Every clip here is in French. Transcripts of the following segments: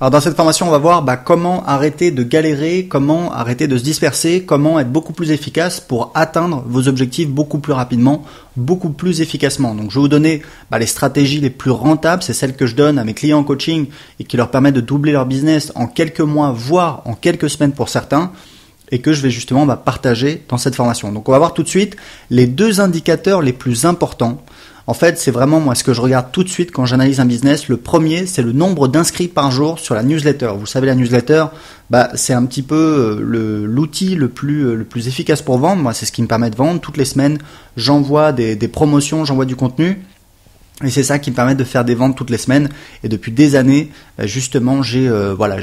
Alors dans cette formation, on va voir comment arrêter de galérer, comment arrêter de se disperser, comment être beaucoup plus efficace pour atteindre vos objectifs beaucoup plus rapidement, beaucoup plus efficacement. Donc je vais vous donner les stratégies les plus rentables, c'est celles que je donne à mes clients en coaching et qui leur permettent de doubler leur business en quelques mois, voire en quelques semaines pour certains, et que je vais justement partager dans cette formation. Donc on va voir tout de suite les 2 indicateurs les plus importants. En fait, c'est vraiment moi ce que je regarde tout de suite quand j'analyse un business. Le premier, c'est le nombre d'inscrits par jour sur la newsletter. Vous savez, la newsletter, c'est un petit peu l'outil le plus efficace pour vendre. Moi, c'est ce qui me permet de vendre. Toutes les semaines, j'envoie des promotions, j'envoie du contenu. Et c'est ça qui me permet de faire des ventes toutes les semaines. Et depuis des années, justement, j'ai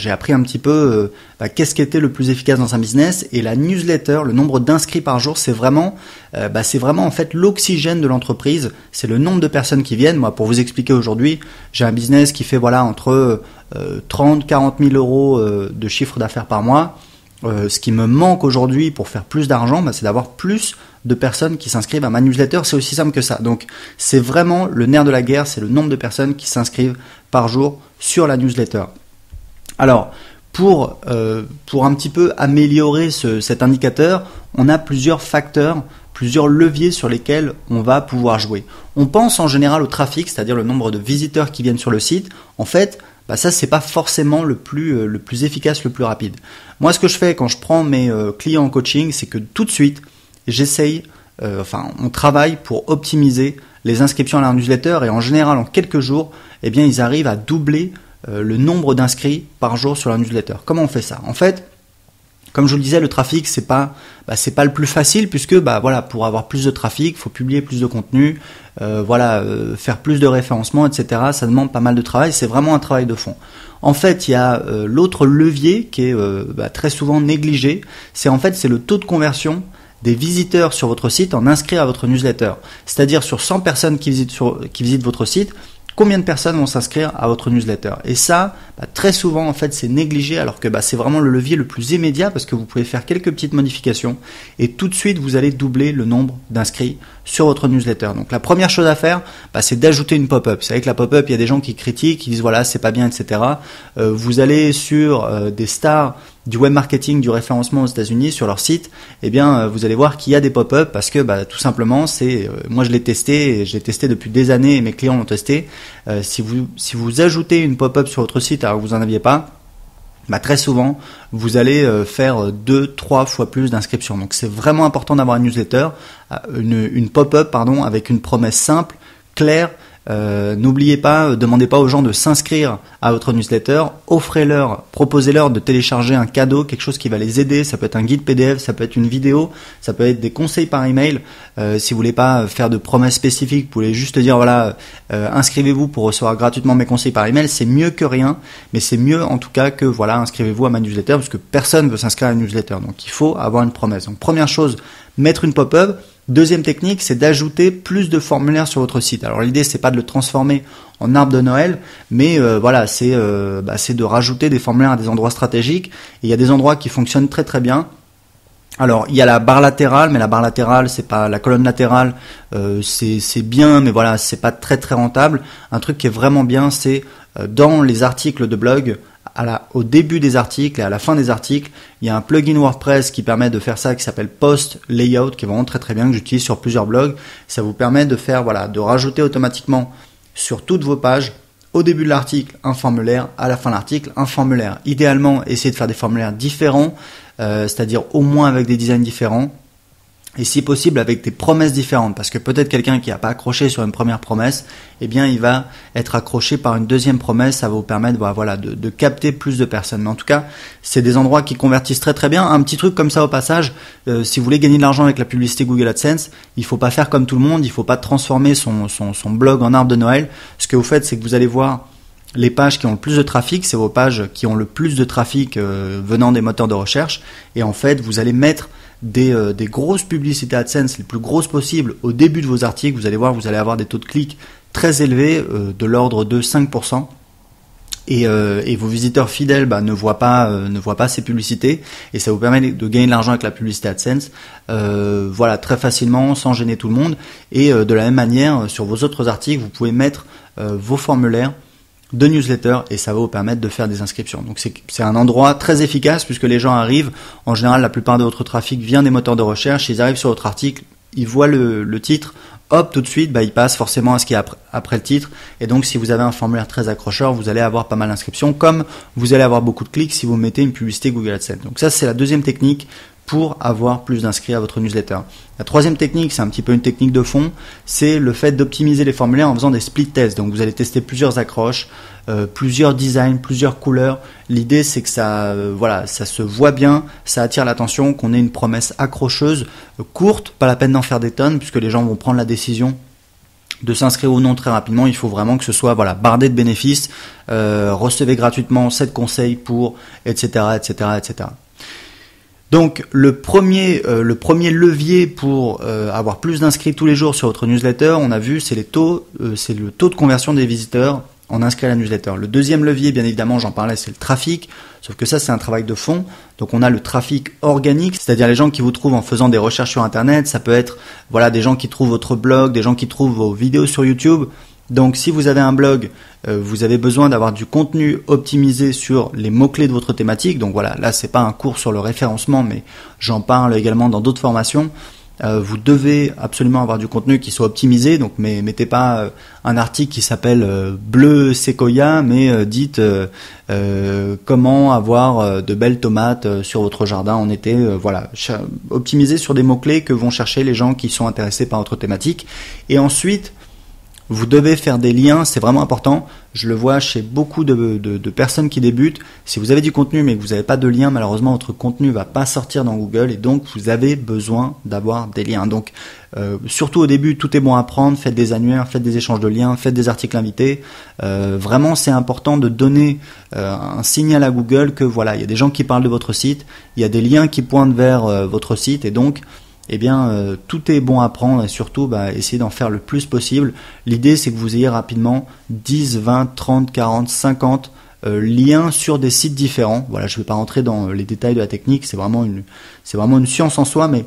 appris un petit peu qu'est-ce qui était le plus efficace dans un business. Et la newsletter, le nombre d'inscrits par jour, c'est vraiment en fait l'oxygène de l'entreprise. C'est le nombre de personnes qui viennent. Moi, pour vous expliquer aujourd'hui, j'ai un business qui fait entre 30-40 000 euros de chiffre d'affaires par mois. Ce qui me manque aujourd'hui pour faire plus d'argent, c'est d'avoir plus de personnes qui s'inscrivent à ma newsletter. C'est aussi simple que ça. Donc, c'est vraiment le nerf de la guerre, c'est le nombre de personnes qui s'inscrivent par jour sur la newsletter. Alors, pour un petit peu améliorer cet indicateur, on a plusieurs facteurs, plusieurs leviers sur lesquels on va pouvoir jouer. On pense en général au trafic, c'est-à-dire le nombre de visiteurs qui viennent sur le site. En fait, ça, c'est pas forcément le plus efficace, le plus rapide. Moi, ce que je fais quand je prends mes clients en coaching, c'est que tout de suite, j'essaye, on travaille pour optimiser les inscriptions à la newsletter et en général, en quelques jours, ils arrivent à doubler le nombre d'inscrits par jour sur la newsletter. Comment on fait ça? En fait, comme je vous le disais, le trafic, c'est pas le plus facile puisque pour avoir plus de trafic, il faut publier plus de contenu, faire plus de référencement, etc. Ça demande pas mal de travail. C'est vraiment un travail de fond. En fait, il y a l'autre levier qui est très souvent négligé. C'est le taux de conversion des visiteurs sur votre site en inscrits à votre newsletter. C'est-à-dire sur 100 personnes qui visitent votre site, combien de personnes vont s'inscrire à votre newsletter? Et ça, très souvent, en fait, c'est négligé alors que c'est vraiment le levier le plus immédiat parce que vous pouvez faire quelques petites modifications et tout de suite, vous allez doubler le nombre d'inscrits sur votre newsletter. Donc, la première chose à faire, c'est d'ajouter une pop-up. C'est vrai que la pop-up, il y a des gens qui critiquent, qui disent voilà, c'est pas bien, etc. Vous allez sur des stars du web marketing, du référencement aux États-Unis sur leur site, vous allez voir qu'il y a des pop-up parce que tout simplement, moi je l'ai testé et j'ai testé depuis des années et mes clients l'ont testé. Si vous ajoutez une pop-up sur votre site alors que vous n'en aviez pas, très souvent, vous allez faire 2-3 fois plus d'inscriptions. Donc c'est vraiment important d'avoir une newsletter, une pop-up avec une promesse simple, claire. N'oubliez pas, demandez pas aux gens de s'inscrire à votre newsletter, offrez-leur, proposez-leur de télécharger un cadeau, quelque chose qui va les aider. Ça peut être un guide PDF, ça peut être une vidéo, ça peut être des conseils par email. Si vous voulez pas faire de promesses spécifiques, vous pouvez juste dire inscrivez-vous pour recevoir gratuitement mes conseils par email. C'est mieux que rien, mais c'est mieux en tout cas que inscrivez-vous à ma newsletter parce que personne ne veut s'inscrire à la newsletter. Donc il faut avoir une promesse. Donc première chose, mettre une pop-up. Deuxième technique, c'est d'ajouter plus de formulaires sur votre site. Alors l'idée, c'est pas de le transformer en arbre de Noël, mais c'est de rajouter des formulaires à des endroits stratégiques. Et il y a des endroits qui fonctionnent très très bien. Alors il y a la barre latérale, mais la barre latérale, c'est pas la colonne latérale, c'est bien, mais c'est pas très très rentable. Un truc qui est vraiment bien, c'est dans les articles de blog. Au début des articles et à la fin des articles, il y a un plugin WordPress qui permet de faire ça, qui s'appelle Post Layout, qui est vraiment très très bien, que j'utilise sur plusieurs blogs. Ça vous permet de rajouter automatiquement sur toutes vos pages, au début de l'article, un formulaire, à la fin de l'article, un formulaire. Idéalement, essayez de faire des formulaires différents, c'est-à-dire au moins avec des designs différents. Et si possible avec des promesses différentes, parce que peut-être quelqu'un qui n'a pas accroché sur une première promesse, il va être accroché par une deuxième promesse. Ça va vous permettre de capter plus de personnes. Mais en tout cas, c'est des endroits qui convertissent très très bien. Un petit truc comme ça au passage, si vous voulez gagner de l'argent avec la publicité Google AdSense, il faut pas faire comme tout le monde, il faut pas transformer son blog en arbre de Noël. Ce que vous faites, c'est que vous allez voir les pages qui ont le plus de trafic, c'est vos pages qui ont le plus de trafic venant des moteurs de recherche. Et en fait, vous allez mettre des grosses publicités AdSense, les plus grosses possibles, au début de vos articles. Vous allez voir, vous allez avoir des taux de clics très élevés, de l'ordre de 5%. Et vos visiteurs fidèles ne voient pas ces publicités. Et ça vous permet de gagner de l'argent avec la publicité AdSense, très facilement, sans gêner tout le monde. Et de la même manière, sur vos autres articles, vous pouvez mettre vos formulaires de newsletter et ça va vous permettre de faire des inscriptions. Donc c'est un endroit très efficace puisque les gens arrivent, en général la plupart de votre trafic vient des moteurs de recherche, ils arrivent sur votre article, ils voient le titre, hop, tout de suite, ils passent forcément à ce qui est après le titre. Et donc, si vous avez un formulaire très accrocheur, vous allez avoir pas mal d'inscriptions, comme vous allez avoir beaucoup de clics si vous mettez une publicité Google AdSense. Donc ça, c'est la deuxième technique pour avoir plus d'inscrits à votre newsletter. La troisième technique, c'est un petit peu une technique de fond, c'est le fait d'optimiser les formulaires en faisant des split tests. Donc, vous allez tester plusieurs accroches, plusieurs designs, plusieurs couleurs. L'idée, c'est que ça se voit bien, ça attire l'attention, qu'on ait une promesse accrocheuse, courte, pas la peine d'en faire des tonnes, puisque les gens vont prendre la décision de s'inscrire ou non très rapidement. Il faut vraiment que ce soit bardé de bénéfices, recevez gratuitement 7 conseils pour, etc., etc., etc. Donc le premier levier pour avoir plus d'inscrits tous les jours sur votre newsletter, on a vu, c'est le taux de conversion des visiteurs en inscrit à la newsletter. Le deuxième levier, bien évidemment, j'en parlais, c'est le trafic, sauf que ça, c'est un travail de fond. Donc on a le trafic organique, c'est-à-dire les gens qui vous trouvent en faisant des recherches sur Internet. Ça peut être des gens qui trouvent votre blog, des gens qui trouvent vos vidéos sur YouTube. Donc si vous avez un blog, vous avez besoin d'avoir du contenu optimisé sur les mots-clés de votre thématique. Donc voilà, là c'est pas un cours sur le référencement, mais j'en parle également dans d'autres formations. Vous devez absolument avoir du contenu qui soit optimisé. Donc mettez pas un article qui s'appelle bleu séquoia, mais dites comment avoir de belles tomates sur votre jardin en été. Optimisez sur des mots-clés que vont chercher les gens qui sont intéressés par votre thématique. Et ensuite, vous devez faire des liens, c'est vraiment important. Je le vois chez beaucoup de personnes qui débutent. Si vous avez du contenu mais que vous n'avez pas de lien, malheureusement votre contenu ne va pas sortir dans Google et donc vous avez besoin d'avoir des liens. Donc surtout au début, tout est bon à prendre. Faites des annuaires, faites des échanges de liens, faites des articles invités. Vraiment, c'est important de donner un signal à Google que il y a des gens qui parlent de votre site, il y a des liens qui pointent vers votre site et donc tout est bon à prendre et surtout essayez d'en faire le plus possible. L'idée c'est que vous ayez rapidement 10, 20, 30, 40, 50 liens sur des sites différents. Voilà, je ne vais pas rentrer dans les détails de la technique, c'est vraiment une science en soi, mais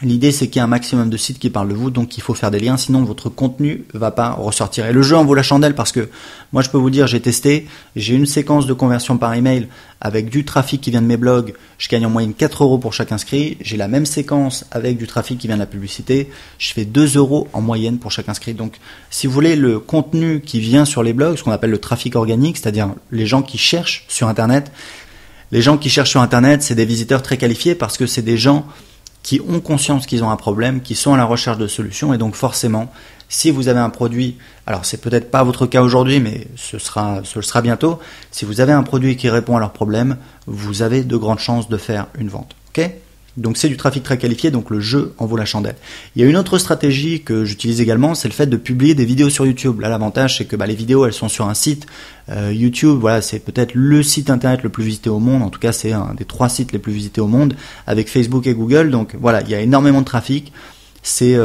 l'idée c'est qu'il y ait un maximum de sites qui parlent de vous, donc il faut faire des liens, sinon votre contenu va pas ressortir. Et le jeu en vaut la chandelle parce que moi je peux vous dire, j'ai testé, j'ai une séquence de conversion par email avec du trafic qui vient de mes blogs, je gagne en moyenne 4 € pour chaque inscrit. J'ai la même séquence avec du trafic qui vient de la publicité, je fais 2 € en moyenne pour chaque inscrit. Donc si vous voulez, le contenu qui vient sur les blogs, ce qu'on appelle le trafic organique, c'est-à-dire les gens qui cherchent sur Internet, c'est des visiteurs très qualifiés parce que c'est des gens qui ont conscience qu'ils ont un problème, qui sont à la recherche de solutions et donc forcément, si vous avez un produit, alors c'est peut-être pas votre cas aujourd'hui, mais ce le sera bientôt, si vous avez un produit qui répond à leurs problèmes, vous avez de grandes chances de faire une vente. Ok ? Donc c'est du trafic très qualifié, donc le jeu en vaut la chandelle. Il y a une autre stratégie que j'utilise également, c'est le fait de publier des vidéos sur YouTube. Là, l'avantage, c'est que les vidéos, elles sont sur un site YouTube. C'est peut-être le site internet le plus visité au monde. En tout cas, c'est un des 3 sites les plus visités au monde, avec Facebook et Google. Donc il y a énormément de trafic. C'est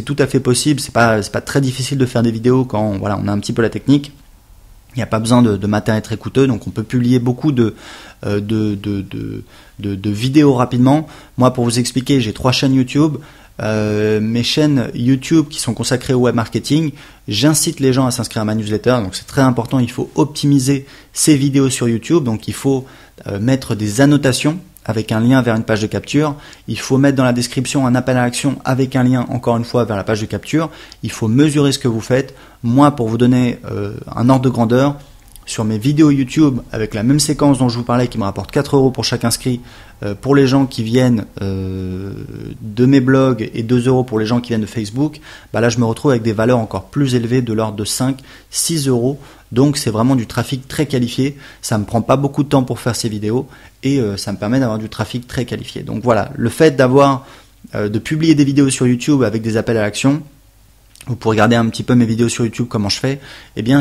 tout à fait possible. C'est pas très difficile de faire des vidéos quand on a un petit peu la technique. Il n'y a pas besoin de matériel très coûteux, donc on peut publier beaucoup de vidéos rapidement. Moi, pour vous expliquer, j'ai 3 chaînes YouTube. Mes chaînes YouTube qui sont consacrées au web marketing, j'incite les gens à s'inscrire à ma newsletter, donc c'est très important. Il faut optimiser ces vidéos sur YouTube, donc il faut mettre des annotations avec un lien vers une page de capture. Il faut mettre dans la description un appel à l'action avec un lien, encore une fois, vers la page de capture. Il faut mesurer ce que vous faites. Moi, pour vous donner un ordre de grandeur, sur mes vidéos YouTube, avec la même séquence dont je vous parlais, qui me rapporte 4 € pour chaque inscrit, pour les gens qui viennent de mes blogs et 2 € pour les gens qui viennent de Facebook, là je me retrouve avec des valeurs encore plus élevées de l'ordre de 5, 6 €. Donc c'est vraiment du trafic très qualifié. Ça me prend pas beaucoup de temps pour faire ces vidéos et ça me permet d'avoir du trafic très qualifié. Donc voilà, le fait de publier des vidéos sur YouTube avec des appels à l'action, vous pouvez regarder un petit peu mes vidéos sur YouTube, comment je fais,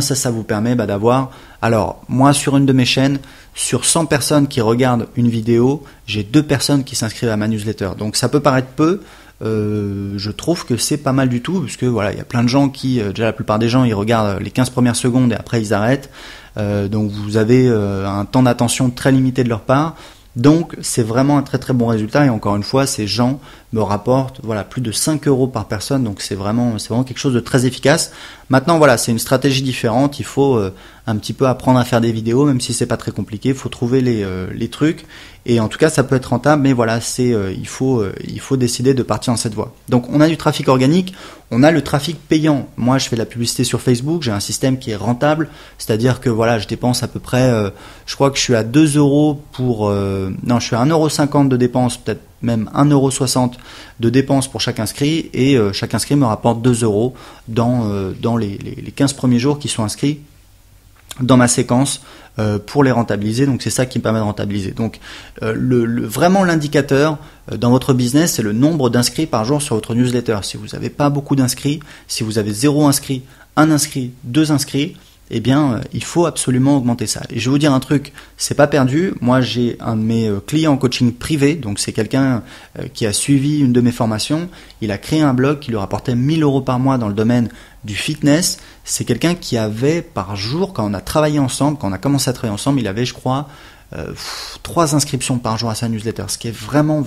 ça vous permet d'avoir, alors moi sur une de mes chaînes, sur 100 personnes qui regardent une vidéo, j'ai 2 personnes qui s'inscrivent à ma newsletter. Donc ça peut paraître peu, je trouve que c'est pas mal du tout, parce que il y a plein de gens qui, déjà la plupart des gens, ils regardent les 15 premières secondes et après ils arrêtent, donc vous avez un temps d'attention très limité de leur part. Donc c'est vraiment un très très bon résultat et encore une fois ces gens me rapporte voilà plus de 5 euros par personne, donc c'est vraiment quelque chose de très efficace. Maintenant voilà, c'est une stratégie différente, il faut un petit peu apprendre à faire des vidéos, même si c'est pas très compliqué, il faut trouver les trucs, et en tout cas ça peut être rentable, mais voilà, il faut décider de partir dans cette voie. Donc on a du trafic organique, on a le trafic payant. Moi je fais de la publicité sur Facebook, j'ai un système qui est rentable, c'est-à-dire que voilà, je dépense à peu près, je crois que je suis à 2 euros je suis à 1,50 € de dépenses, peut-être même 1,60 € de dépenses pour chaque inscrit, et chaque inscrit me rapporte 2 euros dans les 15 premiers jours qui sont inscrits dans ma séquence pour les rentabiliser. Donc c'est ça qui me permet de rentabiliser. Donc vraiment l'indicateur dans votre business, c'est le nombre d'inscrits par jour sur votre newsletter. Si vous n'avez pas beaucoup d'inscrits, si vous avez 0 inscrit, 1 inscrit, 2 inscrits, eh bien, il faut absolument augmenter ça. Et je vais vous dire un truc, c'est pas perdu. Moi, j'ai un de mes clients en coaching privé, donc c'est quelqu'un qui a suivi une de mes formations. Il a créé un blog qui lui rapportait 1 000 € par mois dans le domaine du fitness. C'est quelqu'un qui avait par jour, quand on a travaillé ensemble, quand on a commencé à travailler ensemble, il avait, je crois, 3 inscriptions par jour à sa newsletter, ce qui est vraiment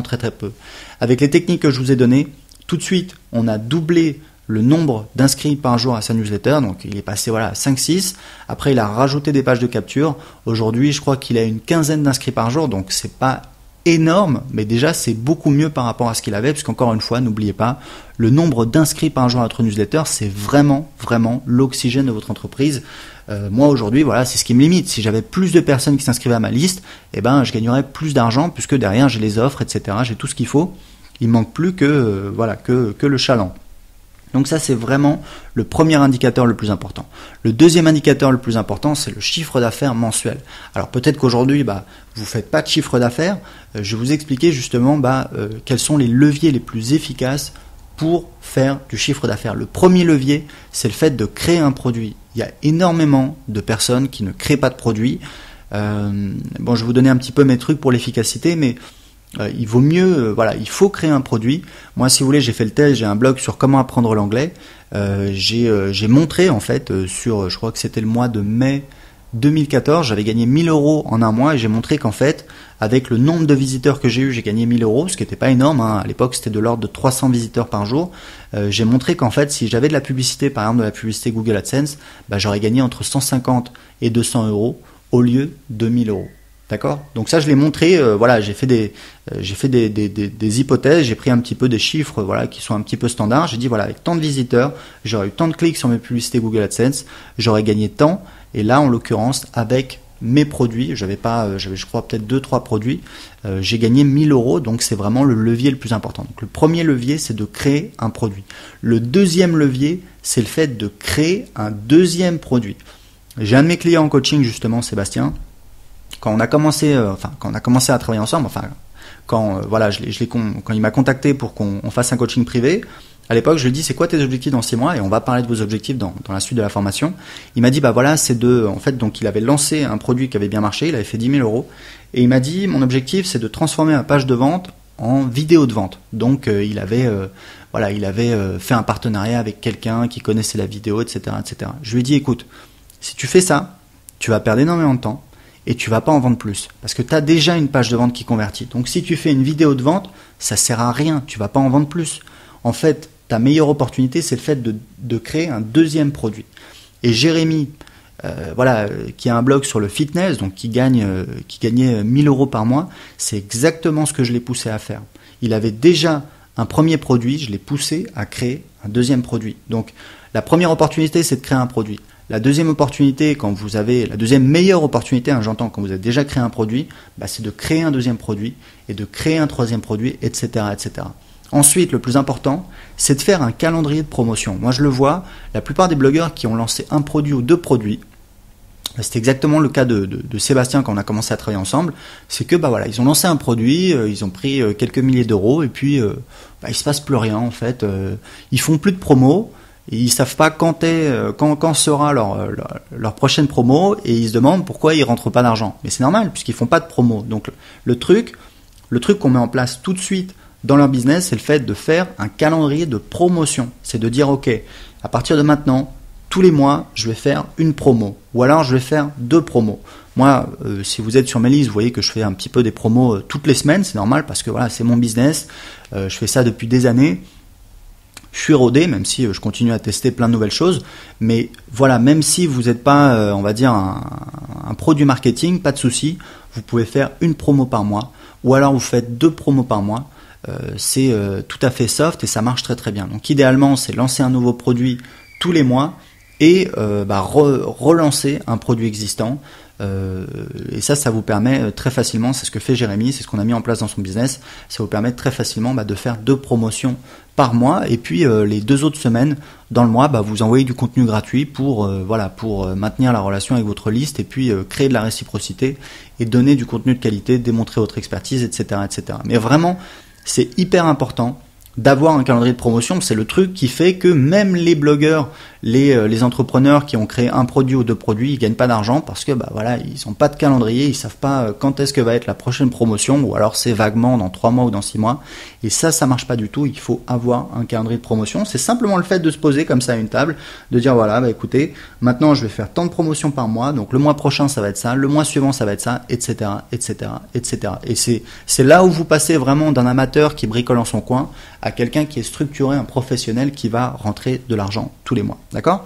très très peu. Avec les techniques que je vous ai données, tout de suite, on a doublé le nombre d'inscrits par jour à sa newsletter, donc il est passé à 5-6, après il a rajouté des pages de capture, aujourd'hui je crois qu'il a une quinzaine d'inscrits par jour, donc c'est pas énorme, mais déjà c'est beaucoup mieux par rapport à ce qu'il avait, puisqu'encore une fois, n'oubliez pas, le nombre d'inscrits par jour à votre newsletter, c'est vraiment l'oxygène de votre entreprise. Moi aujourd'hui, voilà, c'est ce qui me limite. Si j'avais plus de personnes qui s'inscrivaient à ma liste, je gagnerais plus d'argent, puisque derrière j'ai les offres, etc., j'ai tout ce qu'il faut, il manque plus que le chaland. Donc ça, c'est vraiment le premier indicateur le plus important. Le deuxième indicateur le plus important, c'est le chiffre d'affaires mensuel. Alors peut-être qu'aujourd'hui, vous ne faites pas de chiffre d'affaires. Je vais vous expliquer justement quels sont les leviers les plus efficaces pour faire du chiffre d'affaires. Le premier levier, c'est le fait de créer un produit. Il y a énormément de personnes qui ne créent pas de produits. Je vais vous donner un petit peu mes trucs pour l'efficacité, mais il vaut mieux, il faut créer un produit. Moi, si vous voulez, j'ai fait le test, j'ai un blog sur comment apprendre l'anglais. J'ai montré en fait je crois que c'était le mois de mai 2014, j'avais gagné 1 000 € en un mois, et j'ai montré qu'en fait, avec le nombre de visiteurs que j'ai eu, j'ai gagné 1 000 €, ce qui n'était pas énorme, hein. À l'époque, c'était de l'ordre de 300 visiteurs par jour. J'ai montré qu'en fait, si j'avais de la publicité, par exemple de la publicité Google AdSense, j'aurais gagné entre 150 et 200 € au lieu de 1 000 €. D'accord ? Donc ça, je l'ai montré. J'ai fait des hypothèses. J'ai pris un petit peu des chiffres, qui sont un petit peu standards. J'ai dit avec tant de visiteurs, j'aurais eu tant de clics sur mes publicités Google AdSense, j'aurais gagné tant. Et là, en l'occurrence, avec mes produits, j'avais je crois peut-être 2-3 produits, j'ai gagné 1 000 €. Donc c'est vraiment le levier le plus important. Donc le premier levier, c'est de créer un produit. Le deuxième levier, c'est le fait de créer un deuxième produit. J'ai un de mes clients en coaching justement, Sébastien. Quand on a commencé à travailler ensemble, quand il m'a contacté pour qu'on fasse un coaching privé, à l'époque, je lui ai dit, c'est quoi tes objectifs dans 6 mois? Et on va parler de vos objectifs dans la suite de la formation. Il m'a dit, donc il avait lancé un produit qui avait bien marché, il avait fait 10 000 €. Et il m'a dit, mon objectif, c'est de transformer ma page de vente en vidéo de vente. Donc, il avait fait un partenariat avec quelqu'un qui connaissait la vidéo, etc., etc. Je lui ai dit, écoute, si tu fais ça, tu vas perdre énormément de temps. Et tu vas pas en vendre plus, parce que tu as déjà une page de vente qui convertit. Donc si tu fais une vidéo de vente, ça sert à rien, tu vas pas en vendre plus. En fait, ta meilleure opportunité, c'est le fait de créer un deuxième produit. Et Jérémy, qui a un blog sur le fitness, donc qui gagnait 1 000 € par mois, c'est exactement ce que je l'ai poussé à faire. Il avait déjà un premier produit, je l'ai poussé à créer un deuxième produit. Donc la première opportunité, c'est de créer un produit. La deuxième opportunité, la deuxième meilleure opportunité, j'entends, quand vous avez déjà créé un produit, c'est de créer un deuxième produit et de créer un troisième produit, etc., etc. Ensuite, le plus important, c'est de faire un calendrier de promotion. Moi, je le vois, la plupart des blogueurs qui ont lancé un produit ou 2 produits, c'était exactement le cas de Sébastien quand on a commencé à travailler ensemble, c'est que ils ont lancé un produit, ils ont pris quelques milliers d'euros et puis il se passe plus rien en fait. Ils font plus de promos. Et ils savent pas quand sera leur prochaine promo, et ils se demandent pourquoi ils rentrent pas d'argent. Mais c'est normal puisqu'ils font pas de promo. Donc le truc qu'on met en place tout de suite dans leur business, c'est le fait de faire un calendrier de promotion. C'est de dire ok, à partir de maintenant, tous les mois, je vais faire une promo, ou alors je vais faire 2 promos. Moi, si vous êtes sur mes listes, vous voyez que je fais un petit peu des promos toutes les semaines, c'est normal parce que voilà, c'est mon business, je fais ça depuis des années. Je suis rodé, même si je continue à tester plein de nouvelles choses. Mais voilà, même si vous n'êtes pas, on va dire, un pro du marketing, pas de souci. Vous pouvez faire une promo par mois. Ou alors vous faites 2 promos par mois. C'est tout à fait soft et ça marche très très bien. Donc idéalement, c'est lancer un nouveau produit tous les mois et relancer un produit existant. Et ça vous permet très facilement, c'est ce que fait Jérémy, c'est ce qu'on a mis en place dans son business, ça vous permet très facilement de faire 2 promotions par mois et puis les 2 autres semaines dans le mois, vous envoyez du contenu gratuit pour maintenir la relation avec votre liste et puis créer de la réciprocité et donner du contenu de qualité, démontrer votre expertise, etc., etc. Mais vraiment, c'est hyper important d'avoir un calendrier de promotion. C'est le truc qui fait que même les blogueurs, les entrepreneurs qui ont créé un produit ou 2 produits, ils gagnent pas d'argent parce que ils ont pas de calendrier, ils savent pas quand est-ce que va être la prochaine promotion, ou alors c'est vaguement dans 3 mois ou dans 6 mois. Et ça marche pas du tout. Il faut avoir un calendrier de promotion. C'est simplement le fait de se poser comme ça à une table, de dire écoutez, maintenant je vais faire tant de promotions par mois, donc le mois prochain ça va être ça, le mois suivant ça va être ça, etc., etc., etc. Et c'est là où vous passez vraiment d'un amateur qui bricole en son coin à quelqu'un qui est structuré, un professionnel qui va rentrer de l'argent tous les mois. D'accord ?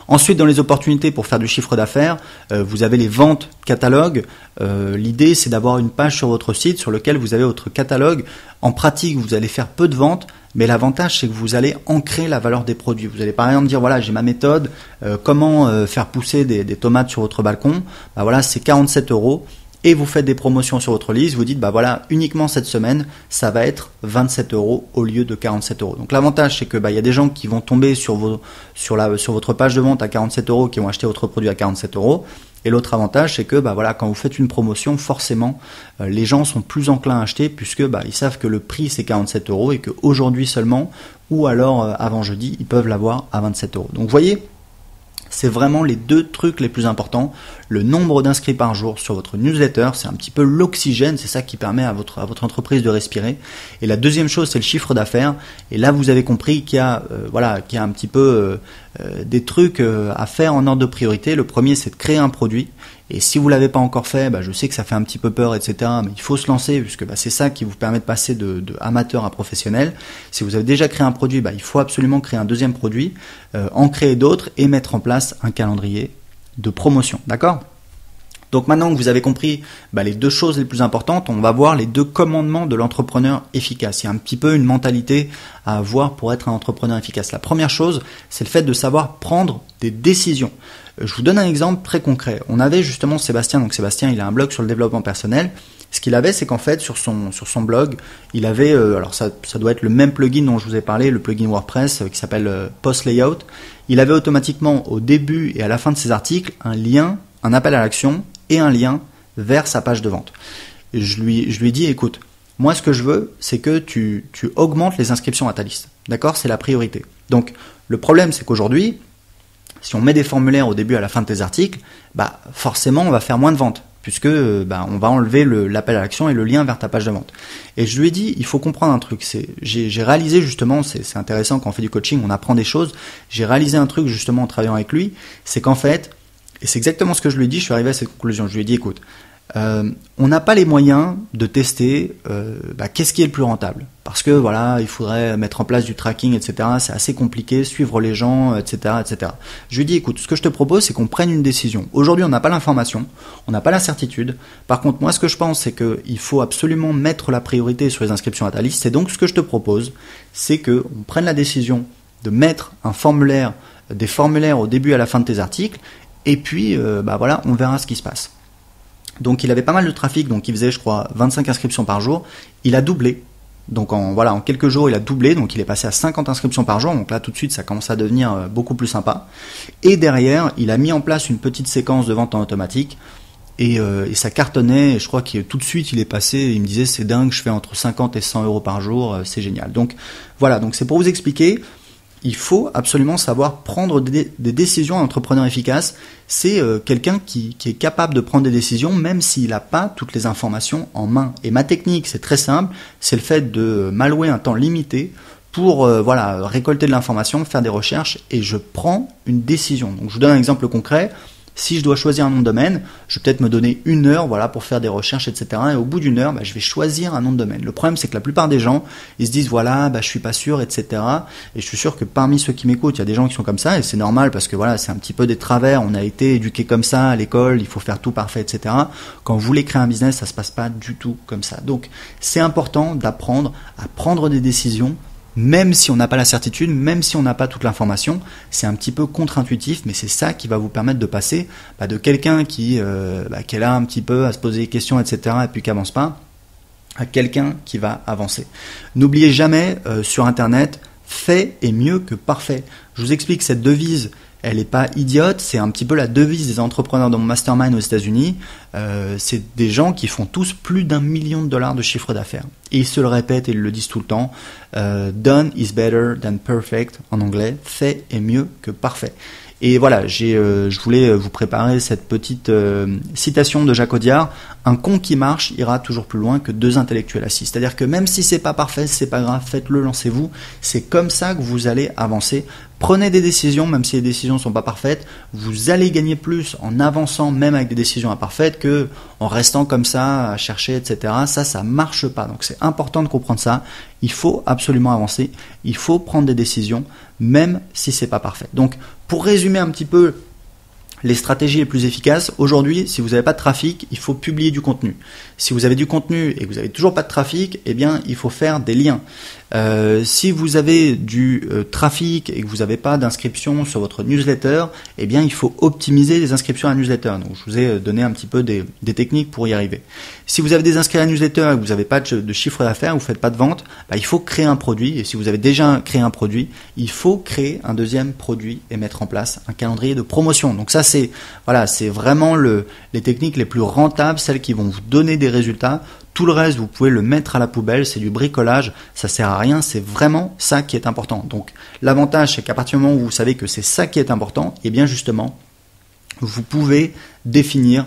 Ensuite, dans les opportunités pour faire du chiffre d'affaires, vous avez les ventes catalogues. L'idée, c'est d'avoir une page sur votre site sur lequel vous avez votre catalogue. En pratique, vous allez faire peu de ventes, mais l'avantage, c'est que vous allez ancrer la valeur des produits. Vous allez par exemple dire, voilà, j'ai ma méthode, comment faire pousser des tomates sur votre balcon. C'est 47 €. Et vous faites des promotions sur votre liste, vous dites, uniquement cette semaine, ça va être 27 € au lieu de 47 €. Donc l'avantage, c'est que il y a des gens qui vont tomber sur votre page de vente à 47 € qui vont acheter votre produit à 47 €. Et l'autre avantage, c'est que quand vous faites une promotion, forcément, les gens sont plus enclins à acheter puisque ils savent que le prix c'est 47 € et qu'aujourd'hui seulement, ou alors avant jeudi, ils peuvent l'avoir à 27 €. Donc vous voyez, c'est vraiment les 2 trucs les plus importants. Le nombre d'inscrits par jour sur votre newsletter, c'est un petit peu l'oxygène, c'est ça qui permet à votre entreprise de respirer. Et la deuxième chose, c'est le chiffre d'affaires. Et là, vous avez compris qu'il y a un petit peu des trucs à faire en ordre de priorité. Le premier, c'est de créer un produit. Et si vous l'avez pas encore fait, je sais que ça fait un petit peu peur, etc. Mais il faut se lancer puisque c'est ça qui vous permet de passer de amateur à professionnel. Si vous avez déjà créé un produit, il faut absolument créer un deuxième produit, en créer d'autres et mettre en place un calendrier de promotion. D'accord ? Donc maintenant que vous avez compris les 2 choses les plus importantes, on va voir les 2 commandements de l'entrepreneur efficace. Il y a un petit peu une mentalité à avoir pour être un entrepreneur efficace. La première chose, c'est le fait de savoir prendre des décisions. Je vous donne un exemple très concret. On avait justement Sébastien, donc Sébastien, il a un blog sur le développement personnel. Ce qu'il avait, c'est qu'en fait, sur son blog, il avait, alors ça doit être le même plugin dont je vous ai parlé, le plugin WordPress qui s'appelle Post Layout. Il avait automatiquement au début et à la fin de ses articles un lien, un appel à l'action et un lien vers sa page de vente. Et je lui ai dit, écoute, moi ce que je veux, c'est que tu augmentes les inscriptions à ta liste. D'accord ? C'est la priorité. Donc le problème, c'est qu'aujourd'hui, si on met des formulaires au début et à la fin de tes articles, forcément on va faire moins de ventes puisque on va enlever l'appel à l'action et le lien vers ta page de vente. Et je lui ai dit, il faut comprendre un truc. J'ai réalisé justement, c'est intéressant quand on fait du coaching, on apprend des choses. J'ai réalisé un truc justement en travaillant avec lui, c'est qu'en fait, et c'est exactement ce que je lui ai dit, je suis arrivé à cette conclusion. Je lui ai dit, écoute, on n'a pas les moyens de tester qu'est-ce qui est le plus rentable. Parce que il faudrait mettre en place du tracking, etc. C'est assez compliqué, suivre les gens, etc., etc. Je lui ai dit, écoute, ce que je te propose, c'est qu'on prenne une décision. Aujourd'hui, on n'a pas l'information, on n'a pas la certitude. Par contre, moi, ce que je pense, c'est qu'il faut absolument mettre la priorité sur les inscriptions à ta liste. Et donc, ce que je te propose, c'est qu'on prenne la décision de mettre des formulaires au début et à la fin de tes articles. Et puis, on verra ce qui se passe. Donc il avait pas mal de trafic, donc il faisait je crois 25 inscriptions par jour, il a doublé, donc en quelques jours il a doublé, donc il est passé à 50 inscriptions par jour, donc là tout de suite ça commence à devenir beaucoup plus sympa, et derrière il a mis en place une petite séquence de vente en automatique, et ça cartonnait, et je crois que tout de suite il est passé, il me disait c'est dingue, je fais entre 50 et 100 € par jour, c'est génial. Donc voilà, donc c'est pour vous expliquer. Il faut absolument savoir prendre des décisions. Un entrepreneur efficace, c'est quelqu'un qui est capable de prendre des décisions même s'il n'a pas toutes les informations en main. Et ma technique, c'est très simple, c'est le fait de m'allouer un temps limité pour voilà, récolter de l'information, faire des recherches et je prends une décision. Donc je vous donne un exemple concret. Si je dois choisir un nom de domaine, je vais peut-être me donner 1 heure voilà, pour faire des recherches, etc. Et au bout d'1 heure, je vais choisir un nom de domaine. Le problème, c'est que la plupart des gens, ils se disent, voilà, je suis pas sûr, etc. Et je suis sûr que parmi ceux qui m'écoutent, il y a des gens qui sont comme ça, et c'est normal parce que voilà, c'est un petit peu des travers. On a été éduqués comme ça à l'école, il faut faire tout parfait, etc. Quand vous voulez créer un business, ça se passe pas du tout comme ça. Donc, c'est important d'apprendre à prendre des décisions. Même si on n'a pas la certitude, même si on n'a pas toute l'information, c'est un petit peu contre-intuitif, mais c'est ça qui va vous permettre de passer de quelqu'un qui est là un petit peu à se poser des questions, etc., et puis qui avance pas, à quelqu'un qui va avancer. N'oubliez jamais, sur Internet, fait est mieux que parfait. Je vous explique cette devise. Elle n'est pas idiote, c'est un petit peu la devise des entrepreneurs dans mon mastermind aux États-Unis. C'est des gens qui font tous plus d'1 million de dollars de chiffre d'affaires. Et ils se le répètent et ils le disent tout le temps. Done is better than perfect en anglais. Fait est mieux que parfait. Et voilà, je voulais vous préparer cette petite citation de Jacques Audiard. Un con qui marche ira toujours plus loin que 2 intellectuels assis. C'est-à-dire que même si c'est pas parfait, c'est pas grave, faites-le, lancez-vous. C'est comme ça que vous allez avancer. Prenez des décisions, même si les décisions sont pas parfaites. Vous allez gagner plus en avançant, même avec des décisions imparfaites, que en restant comme ça à chercher, etc. Ça marche pas. Donc c'est important de comprendre ça. Il faut absolument avancer. Il faut prendre des décisions, même si c'est pas parfait. Donc pour résumer un petit peu les stratégies les plus efficaces, aujourd'hui, si vous n'avez pas de trafic, il faut publier du contenu. Si vous avez du contenu et que vous n'avez toujours pas de trafic, eh bien, il faut faire des liens. Si vous avez du trafic et que vous n'avez pas d'inscription sur votre newsletter, eh bien, il faut optimiser les inscriptions à la newsletter. Donc, je vous ai donné un petit peu des techniques pour y arriver. Si vous avez des inscrits à la newsletter et que vous n'avez pas de chiffre d'affaires, vous ne faites pas de vente, il faut créer un produit. Et si vous avez déjà créé un produit, il faut créer un deuxième produit et mettre en place un calendrier de promotion. Donc ça, c'est vraiment les techniques les plus rentables, celles qui vont vous donner des résultats. Tout le reste, vous pouvez le mettre à la poubelle, c'est du bricolage, ça sert à rien, c'est vraiment ça qui est important. Donc l'avantage, c'est qu'à partir du moment où vous savez que c'est ça qui est important, et bien justement, vous pouvez définir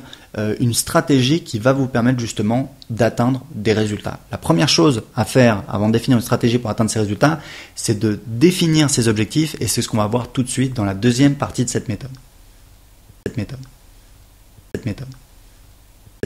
une stratégie qui va vous permettre justement d'atteindre des résultats. La première chose à faire avant de définir une stratégie pour atteindre ces résultats, c'est de définir ses objectifs, et c'est ce qu'on va voir tout de suite dans la deuxième partie de cette méthode.